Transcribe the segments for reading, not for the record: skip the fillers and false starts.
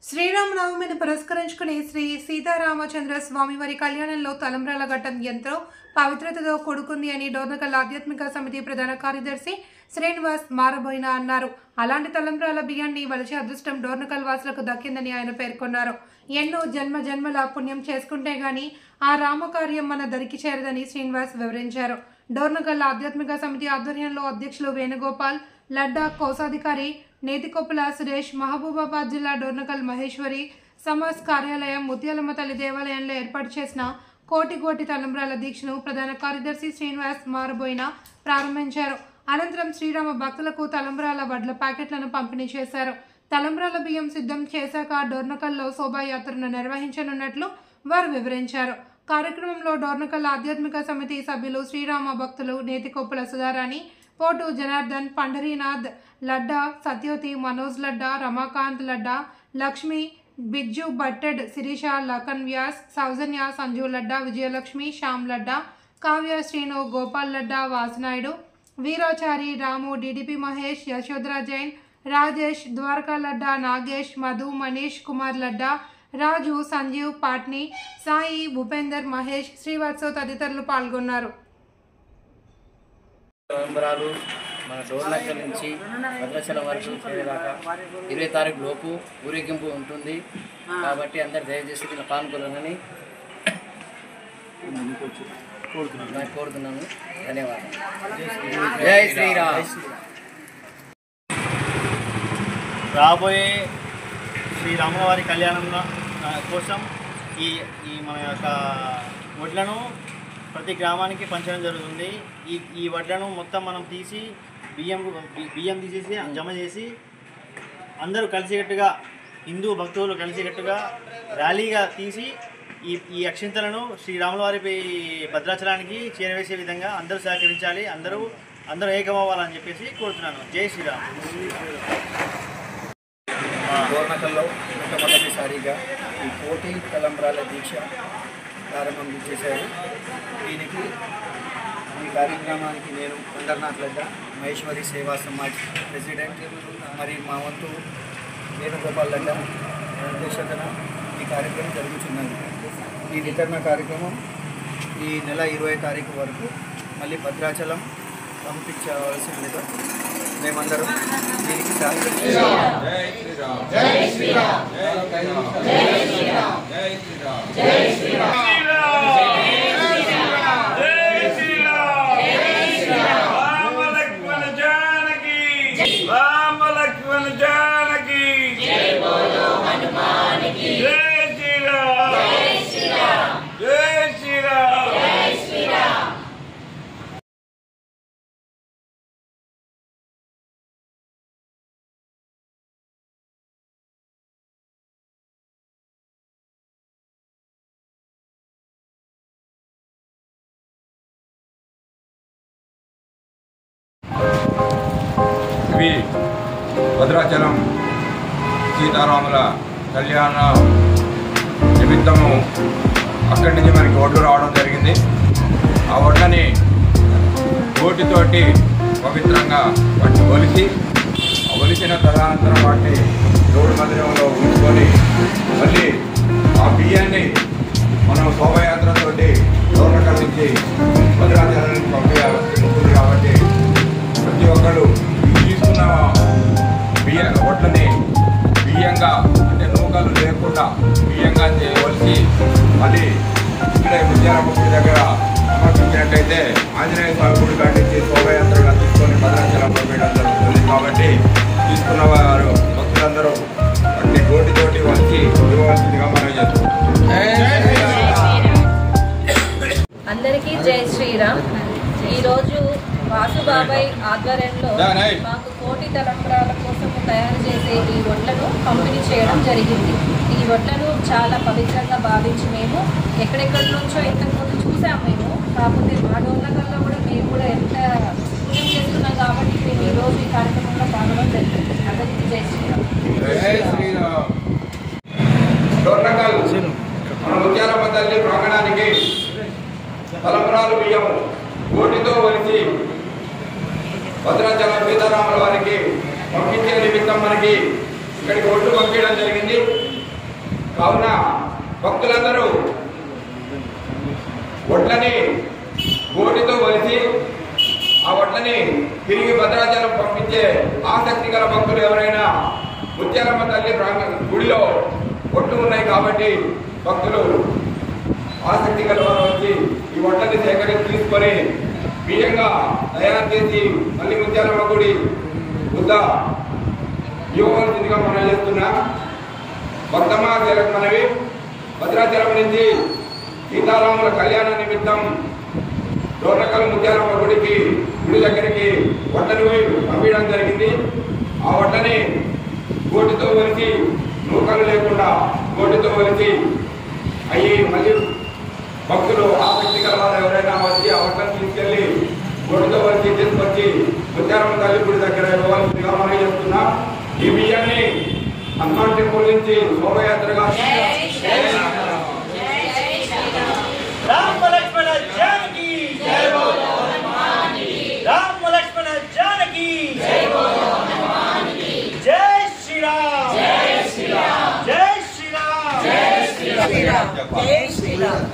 శ్రీరామనవమిని పురస్కరించుకుని శ్రీ సీతారామచంద్ర స్వామివారి కళ్యాణంలో తలంబ్రాల ఘట్టం ఎంతో పవిత్రతతో కూడుకుంది అని డోర్నకల్ ఆధ్యాత్మిక సమితి ప్రధాన కార్యదర్శి శ్రీనివాస్ మారబోయిన అన్నారు. అలాంటి తలంబ్రాల బియ్యాన్ని వలిచే అదృష్టం డోర్నకల్ వాసులకు దక్కిందని ఆయన పేర్కొన్నారు. ఎన్నో జన్మల పుణ్యం చేసుకుంటే గాని ఆ రామకార్యం మన దరికి చేరదని శ్రీనివాస్ వివరించారు. డోర్నకల్ ఆధ్యాత్మిక సమితి ఆధ్వర్యంలో అధ్యక్షులు వేణుగోపాల్, లడ్డా కోశాధికారి నేతికొప్పుల సురేష్, మహబూబాబాద్ జిల్లా డోర్నకల్ మహేశ్వరి సమాజ్ కార్యాలయం, ముత్యాలమ్మ తల్లి దేవాలయంలో ఏర్పాటు చేసిన కోటి తలంబ్రాల దీక్షను ప్రధాన కార్యదర్శి శ్రీనివాస్ మారబోయిన ప్రారంభించారు. అనంతరం శ్రీరామ భక్తులకు తలంబ్రాల వడ్ల ప్యాకెట్లను పంపిణీ చేశారు. తలంబ్రాల బియ్యం సిద్ధం చేశాక డోర్నకల్లో శోభాయాత్రను నిర్వహించనున్నట్లు వారు వివరించారు. కార్యక్రమంలో డోర్నకల్ ఆధ్యాత్మిక సమితి సభ్యులు, శ్రీరామ భక్తులు నేతికొప్పుల సుధారాణి, పోటు జనార్దన్, పండరీనాథ్, లడ్డా సత్యోతి, మనోజ్ లడ్డా, రమాకాంత్ లడ్డా, లక్ష్మి, బిజ్జు బట్టెడ్, శిరీష, లఖన్ వ్యాస్, సౌజన్య, సంజు లడ్డా, విజయలక్ష్మి, శ్యామ్ లడ్డా, కావ్య, శ్రీను, గోపాల్ లడ్డా, వాసునాయుడు, వీరాచారి, రాము, డిడిపి మహేష్, యశోధరా జైన్, రాజేష్, ద్వారకా లడ్డా, నాగేష్, మధు, మనీష్ కుమార్ లడ్డా, రాజు, సంజీవ్, పాట్ని, సాయి, భూపేందర్, మహేష్, శ్రీవత్సవ్ తదితరులు పాల్గొన్నారు. తలంబ్రాలు మన డోర్నకల్ నుంచి భద్రాచలం వరకు చేరేదాకా 20 తారీఖు లోపు ఊరేగింపు ఉంటుంది. కాబట్టి అందరు దయచేసి దీన్ని పాల్గొనాలని కోరుతున్నాను. ధన్యవాదాలు. జై శ్రీరామ్. రాబోయే శ్రీరామవారి కళ్యాణం కోసం ఈ మన యొక్క వడ్లను ప్రతి గ్రామానికి పంచడం జరుగుతుంది. ఈ వడ్లను మొత్తం మనం తీసి బియ్యం తీసేసి జమ చేసి అందరూ కలిసికట్టుగా, హిందూ భక్తులు కలిసికట్టుగా ర్యాలీగా తీసి ఈ అక్షింతలను శ్రీరాములవారి భద్రాచలానికి చేరవేసే విధంగా అందరూ సహకరించాలి. అందరూ ఏకమవ్వాలని చెప్పేసి కోరుతున్నాను. జై శ్రీరామ్. డోర్నకల్లో మొట్టమొదటిసారిగా ఈ కోటి తలంబ్రాల దీక్ష ప్రారంభం చేశారు. దీనికి ఈ కార్యక్రమానికి నేను పండర్నాథ్ లడ్డా మహేశ్వరి సేవా సమాజ్ ప్రెసిడెంట్, మరి మా వంతు వేణుగోపాల్ లడ్డా అధ్యక్షతన ఈ కార్యక్రమం జరుగుతున్నది. ఈ వితరణ కార్యక్రమం ఈ నెల 20 తారీఖు వరకు మళ్ళీ భద్రాచలం పంపించవలసిందిగా మేమందరం దీనికి ఇవి భద్రాచలం సీతారాముల కళ్యాణ నిమిత్తము అక్కడి నుంచి మనకి ఒడ్లు రావడం జరిగింది. ఆ ఒడ్లని గోటితోటి పవిత్రంగా వాటిని ఒలిసిన తదనంతరం వాటిని రోడ్డు మందిరంలో ఉంచుకొని మళ్ళీ ఆ బియ్యాన్ని మనం శోభయాత్రతోటి డోర్నకల్ నుంచి భద్రాచలానికి పంపించాల్సి ఉంటుంది. కాబట్టి ప్రతి ఒక్కరు తీసుకున్న వడ్లని బియ్యంగా, అంటే నూకలు లేకుండా బియ్యంగా చేయవలసి మళ్ళీ ఇక్కడ ముత్యాలమ్మ గుడి దగ్గర సమర్పించినట్టయితే ఆంజనేయ స్వామి గుడి కాటించి శోభయాత్రగా తీసుకొని భద్రాచలం పంపించడం జరుగుతుంది. కాబట్టి తీసుకున్న వారు భక్తులందరూ వాటిని గోటితోటి వచ్చి ఇవ్వవలసిందిగా మనం చేస్తున్నాం. అందరికీ జై శ్రీరామ్. ఈరోజు వాసుబాబాయ్ ఆధ్వర్యంలో మాకు కోటి తలంబ్రాల కోసం తయారు చేసే ఈ వడ్లను పంపిణీ చేయడం జరిగింది. ఈ వడ్లను చాలా పవిత్రంగా భావించి మేము ఎక్కడెక్కడి నుంచో ఇంతకుముందు చూసాము. కాకపోతే మా డోర్నకల్లో కూడా మేము కూడా ఎంత పుణ్యం చేస్తున్నాం కాబట్టి మేము ఈరోజు ఈ కార్యక్రమంలో పాల్గొనడం జరిగింది. అందరికీ జై శ్రీరామ్. డోర్నకల్ మన ముత్యాలమ్మ తల్లి ప్రాంగణానికి తలంబ్రాలు బియ్యం కోటితో వలిసి భద్రాచలం సీతారాముల వారికి పంపించే నిమిత్తం మనకి ఇక్కడికి ఒడ్లు పంపించడం జరిగింది. కావున భక్తులందరూ వడ్లని గోటితో వలిసి ఆ వడ్లని తిరిగి భద్రాచలం పంపించే ఆసక్తి గల భక్తులు ఎవరైనా ముత్యాలమ్మ తల్లి గుడిలో ఒడ్లు ఉన్నాయి కాబట్టి భక్తులు ఆసక్తి గల వారు వచ్చి ఈ వడ్లని సేకరించి తీసుకొని బియ్యంగా తయారు చేసి మళ్ళీ ముత్యాలమ్మ గుడి వద్ద ఇవ్వవలసిందిగా మనం చేస్తున్నా. భక్తమహాశయులకు మనవి, భద్రాచలం నుంచి సీతారాముల కళ్యాణ నిమిత్తం డోర్నకల్ ముత్యాలమ్మ గుడి దగ్గరికి వడ్లని పంపించడం జరిగింది. ఆ వడ్లని గోటితో వలిచి నూకలు లేకుండా గోటితో వలిచి అయ్యి మళ్ళీ భక్తులు ఆసక్తి గల వారు ఎవరైనా వచ్చి ఆ వడ్లని తీసుకెళ్లి గోటితో వలిచి తీసుకొచ్చి ముత్యాలమ్మ తల్లి గుడి దగ్గర ఇవ్వవలసిందిగా మనం చేస్తున్నాం. ఈ బియ్యాన్ని హనుమాన్ టెంపుల్ నుంచి శోభయాత్రగా రామ లక్ష్మణ జానకి జై బోలో హనుమానికి, రామ లక్ష్మణ జానకి జై బోలో హనుమానికి, జై శ్రీరామ్ జై శ్రీరామ్ జై శ్రీరామ్ జై శ్రీరామ్ జై శ్రీరామ్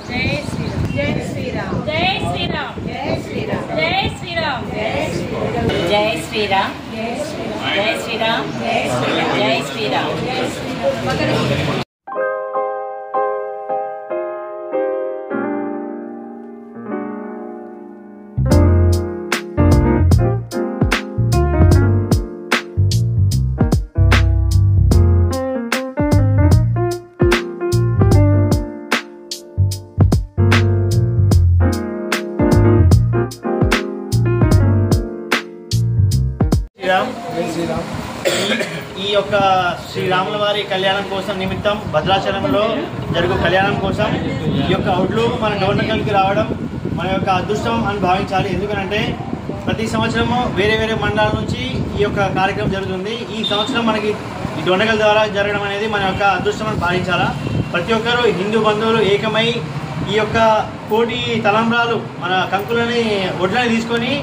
జై శ్రీరామ్ జై శ్రీరామ్ జై శ్రీరామ్ జై శ్రీరామ్ జై శ్రీరామ్ జై శ్రీరామ్ జై శ్రీరామ్ జై శ్రీరామ్ జై శ్రీరామ్. ఈ యొక్క శ్రీరాముల వారి కళ్యాణం కోసం నిమిత్తం భద్రాచలంలో జరుగు కళ్యాణం కోసం ఈ యొక్క ఒడ్లు మన డోర్నకల్కి రావడం మన యొక్క అదృష్టం అని భావించాలి. ఎందుకంటే ప్రతి సంవత్సరము వేరే వేరే మండలాల నుంచి ఈ యొక్క కార్యక్రమం జరుగుతుంది. ఈ సంవత్సరం మనకి ఈ డోర్నకల్ ద్వారా జరగడం అనేది మన యొక్క అదృష్టం అని భావించాలా. ప్రతి ఒక్కరూ హిందూ బంధువులు ఏకమై ఈ యొక్క కోటి తలంబ్రాలు మన కంకులని ఒడ్లని తీసుకొని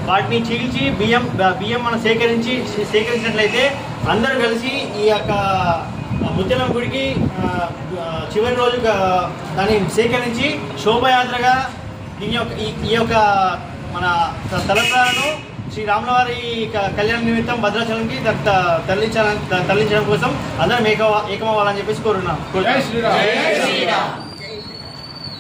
వాటిని చీల్చి బియ్యం మనం సేకరించినట్లయితే అందరూ కలిసి ఈ యొక్క ముత్యాలమ్మ గుడికి చివరి రోజు దాన్ని సేకరించి శోభయాత్రగా ఈ యొక్క మన తలంబ్రాలను శ్రీరాముల వారి కళ్యాణ నిమిత్తం భద్రాచలంకి తరలించడం కోసం అందరం ఏకమవ్వాలని చెప్పేసి కోరున్నాం.